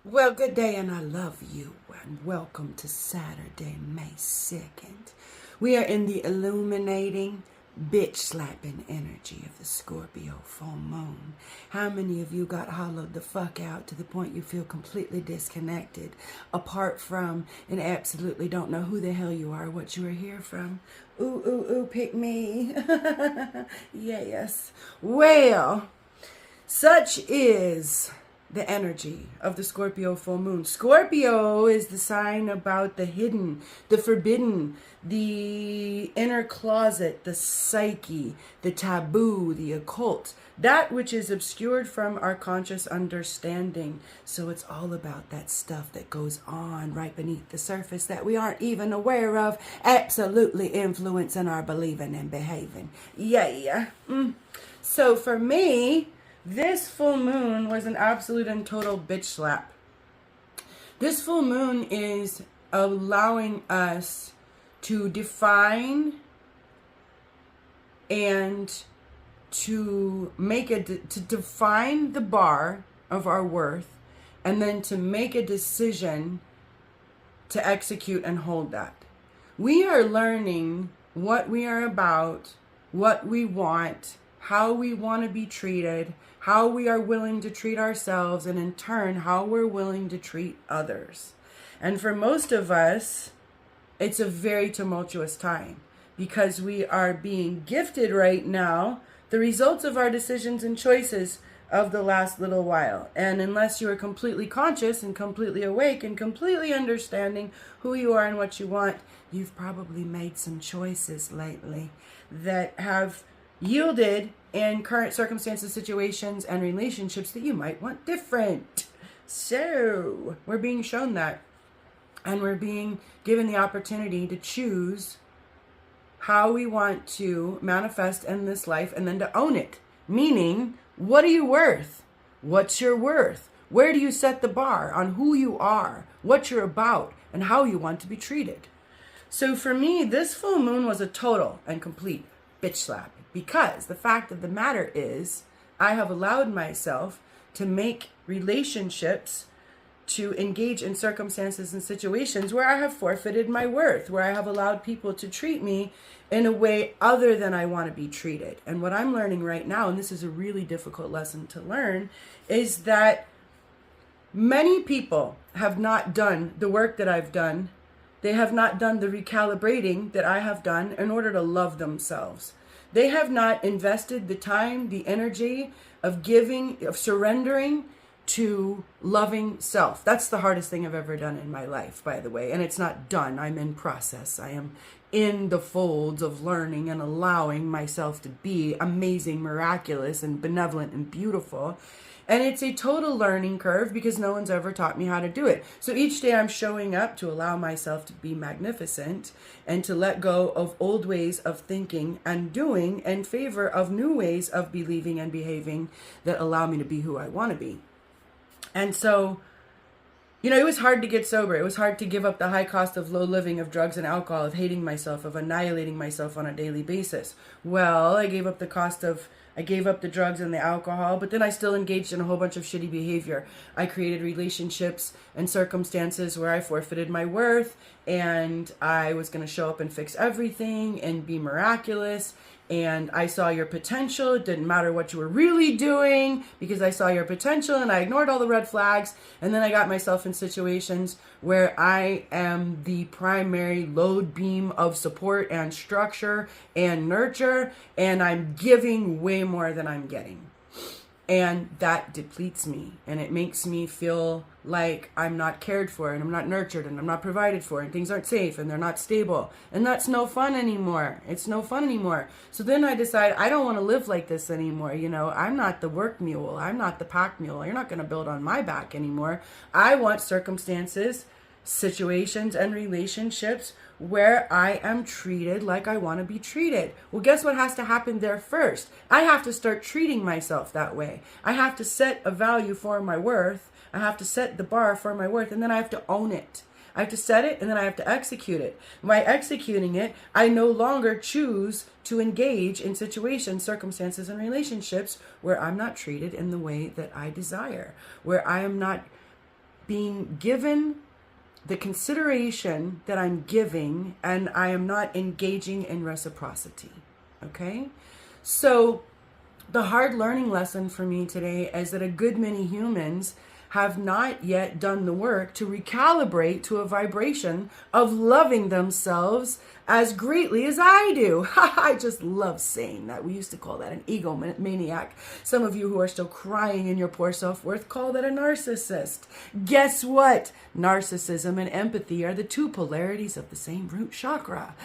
Well, good day and I love you and welcome to Saturday, May 2nd. We are in the illuminating, bitch-slapping energy of the Scorpio full moon. How many of you got hollowed the fuck out to the point you feel completely disconnected, apart from, and absolutely don't know who the hell you are, what you are here from? Ooh, ooh, ooh, pick me. Yes. Well, such is the energy of the Scorpio full moon. Scorpio is the sign about the hidden, the forbidden, the inner closet, the psyche, the taboo, the occult, that which is obscured from our conscious understanding. So it's all about that stuff that goes on right beneath the surface that we aren't even aware of, absolutely influencing our believing and behaving. Yeah. So for me, this full moon was an absolute and total bitch slap. This full moon is allowing us to define and to define the bar of our worth, and then to make a decision to execute and hold that. We are learning what we are about, what we want, how we want to be treated, how we are willing to treat ourselves, and in turn, how we're willing to treat others. And for most of us, it's a very tumultuous time because we are being gifted right now the results of our decisions and choices of the last little while. And unless you are completely conscious and completely awake and completely understanding who you are and what you want, you've probably made some choices lately that have yielded in current circumstances, situations, and relationships that you might want different. So we're being shown that, and we're being given the opportunity to choose how we want to manifest in this life and then to own it. Meaning, what are you worth? What's your worth? Where do you set the bar on who you are, what you're about, and how you want to be treated? So for me, this full moon was a total and complete bitch slap, because the fact of the matter is I have allowed myself to make relationships, to engage in circumstances and situations where I have forfeited my worth, where I have allowed people to treat me in a way other than I want to be treated. And what I'm learning right now, and this is a really difficult lesson to learn, is that many people have not done the work that I've done. They have not done the recalibrating that I have done in order to love themselves. They have not invested the time, the energy of giving, of surrendering to loving self. That's the hardest thing I've ever done in my life, by the way. And it's not done. I'm in process. I am in the folds of learning and allowing myself to be amazing, miraculous, and benevolent and beautiful. And it's a total learning curve because no one's ever taught me how to do it. So each day I'm showing up to allow myself to be magnificent and to let go of old ways of thinking and doing in favor of new ways of believing and behaving that allow me to be who I want to be. And so, you know, it was hard to get sober. It was hard to give up the high cost of low living, of drugs and alcohol, of hating myself, of annihilating myself on a daily basis. Well, I gave up the drugs and the alcohol, but then I still engaged in a whole bunch of shitty behavior. I created relationships and circumstances where I forfeited my worth, and I was going to show up and fix everything and be miraculous. And I saw your potential. It didn't matter what you were really doing because I saw your potential, and I ignored all the red flags. And then I got myself in situations where I am the primary load beam of support and structure and nurture, and I'm giving way more than I'm getting. And that depletes me, and it makes me feel like I'm not cared for, and I'm not nurtured, and I'm not provided for, and things aren't safe, and they're not stable. And that's no fun anymore. It's no fun anymore. So then I decide I don't want to live like this anymore. You know, I'm not the work mule. I'm not the pack mule. You're not going to build on my back anymore. I want circumstances, situations, and relationships where I am treated like I want to be treated. Well, guess what has to happen there first? I have to start treating myself that way. I have to set a value for my worth. I have to set the bar for my worth, and then I have to own it. I have to set it, and then I have to execute it. By executing it, I no longer choose to engage in situations, circumstances, and relationships where I'm not treated in the way that I desire, where I am not being given the consideration that I'm giving, and I am not engaging in reciprocity. Okay? So the hard learning lesson for me today is that a good many humans have not yet done the work to recalibrate to a vibration of loving themselves as greatly as I do. I just love saying that. We used to call that an egomaniac. Some of you who are still crying in your poor self-worth call that a narcissist. Guess what? Narcissism and empathy are the two polarities of the same root chakra.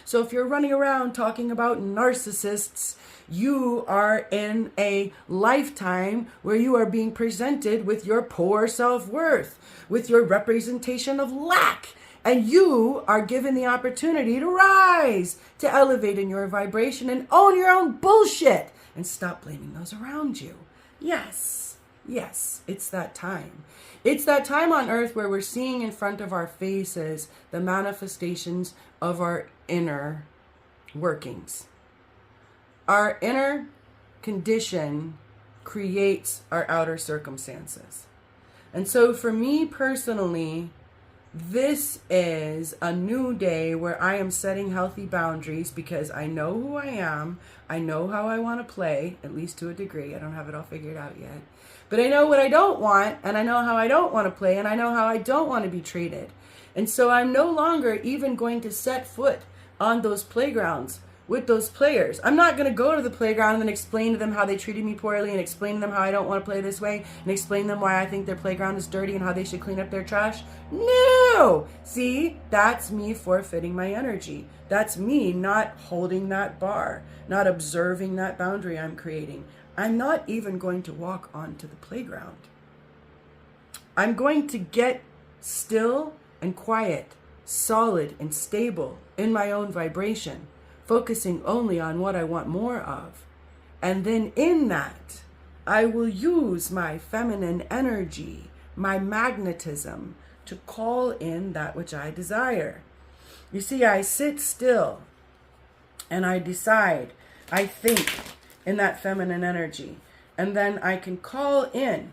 So if you're running around talking about narcissists, you are in a lifetime where you are being presented with your poor self-worth, with your representation of lack. And you are given the opportunity to rise, to elevate in your vibration and own your own bullshit and stop blaming those around you. Yes, it's that time. It's that time on earth where we're seeing in front of our faces the manifestations of our inner workings. Our inner condition creates our outer circumstances. And so for me personally, this is a new day where I am setting healthy boundaries because I know who I am. I know how I want to play, at least to a degree. I don't have it all figured out yet. But I know what I don't want, and I know how I don't want to play, and I know how I don't want to be treated. And so I'm no longer even going to set foot on those playgrounds with those players. I'm not going to go to the playground and then explain to them how they treated me poorly and explain to them how I don't want to play this way and explain to them why I think their playground is dirty and how they should clean up their trash. No! See, that's me forfeiting my energy. That's me not holding that bar, not observing that boundary I'm creating. I'm not even going to walk onto the playground. I'm going to get still and quiet, solid and stable in my own vibration, focusing only on what I want more of. And then in that, I will use my feminine energy, my magnetism, to call in that which I desire. You see, I sit still and I decide, I think in that feminine energy. And then I can call in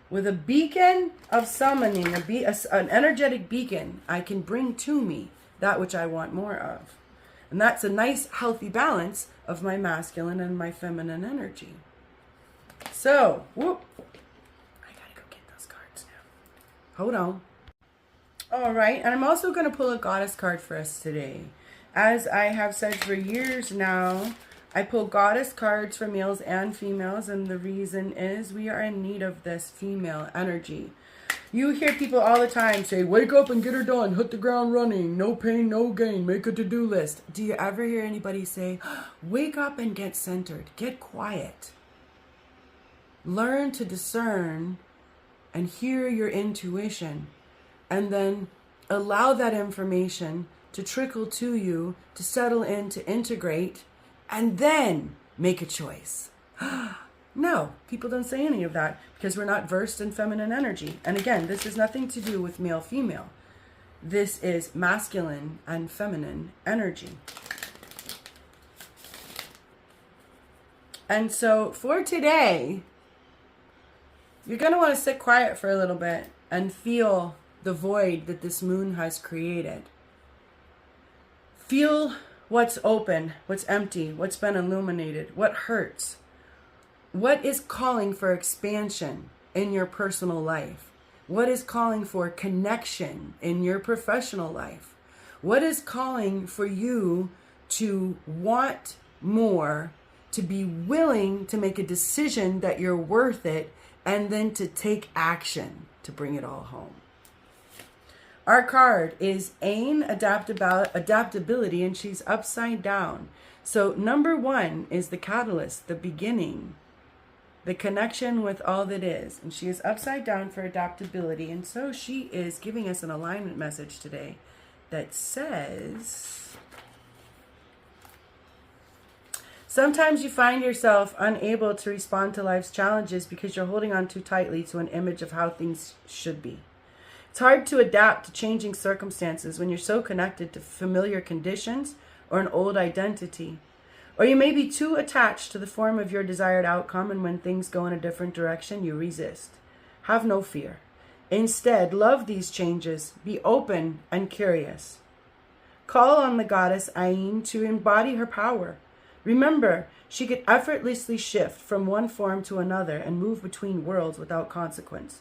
with a beacon of summoning, an energetic beacon. I can bring to me that which I want more of. And that's a nice, healthy balance of my masculine and my feminine energy. So, whoop. I gotta go get those cards now. Hold on. All right, and I'm also going to pull a goddess card for us today. As I have said for years now, I pull goddess cards for males and females, and the reason is we are in need of this female energy. You hear people all the time say, wake up and get her done, hit the ground running, no pain, no gain, make a to-do list. Do you ever hear anybody say, wake up and get centered, get quiet. Learn to discern and hear your intuition, and then allow that information to trickle to you, to settle in, to integrate, and then make a choice. No, people don't say any of that because we're not versed in feminine energy. And again, this has nothing to do with male-female. This is masculine and feminine energy. And so for today, you're going to want to sit quiet for a little bit and feel the void that this moon has created. Feel what's open, what's empty, what's been illuminated, what hurts. What is calling for expansion in your personal life? What is calling for connection in your professional life? What is calling for you to want more, to be willing to make a decision that you're worth it, and then to take action to bring it all home? Our card is Ain, adaptability, and she's upside down. So number 1 is the catalyst, the beginning, the connection with all that is. And she is upside down for adaptability. And so she is giving us an alignment message today that says, sometimes you find yourself unable to respond to life's challenges because you're holding on too tightly to an image of how things should be. It's hard to adapt to changing circumstances when you're so connected to familiar conditions or an old identity. Or you may be too attached to the form of your desired outcome, and when things go in a different direction, you resist. Have no fear. Instead, love these changes. Be open and curious. Call on the goddess Ain to embody her power. Remember, she could effortlessly shift from one form to another and move between worlds without consequence.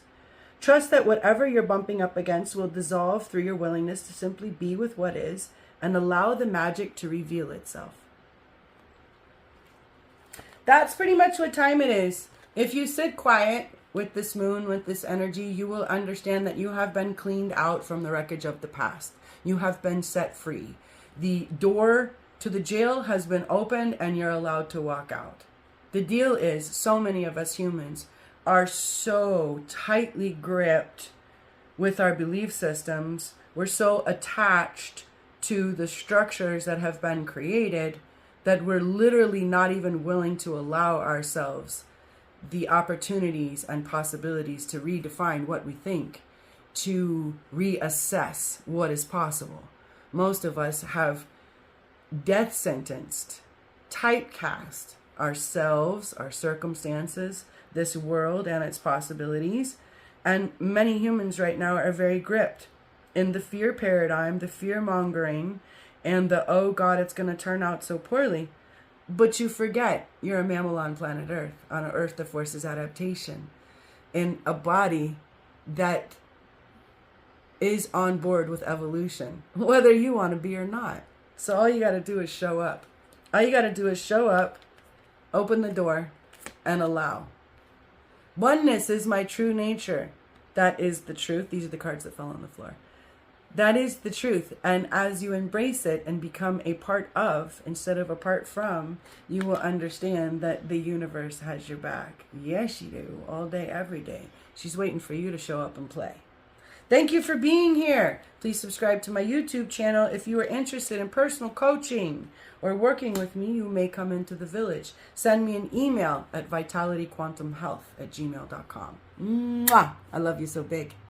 Trust that whatever you're bumping up against will dissolve through your willingness to simply be with what is and allow the magic to reveal itself. That's pretty much what time it is. If you sit quiet with this moon, with this energy, you will understand that you have been cleaned out from the wreckage of the past. You have been set free. The door to the jail has been opened and you're allowed to walk out. The deal is, so many of us humans are so tightly gripped with our belief systems. We're so attached to the structures that have been created that we're literally not even willing to allow ourselves the opportunities and possibilities to redefine what we think, to reassess what is possible. Most of us have death sentenced, typecast ourselves, our circumstances, this world and its possibilities. And many humans right now are very gripped in the fear paradigm, the fear mongering, and the, oh God, it's going to turn out so poorly. But you forget you're a mammal on planet Earth, on an Earth that forces adaptation, in a body that is on board with evolution, whether you want to be or not. So all you got to do is show up. All you got to do is show up, open the door, and allow. Oneness is my true nature. That is the truth. These are the cards that fell on the floor. That is the truth. And as you embrace it and become a part of, instead of apart from, you will understand that the universe has your back. Yes, you do. All day, every day. She's waiting for you to show up and play. Thank you for being here. Please subscribe to my YouTube channel. If you are interested in personal coaching or working with me, you may come into the village. Send me an email at vitalityquantumhealth@gmail.com. Mwah! I love you so big.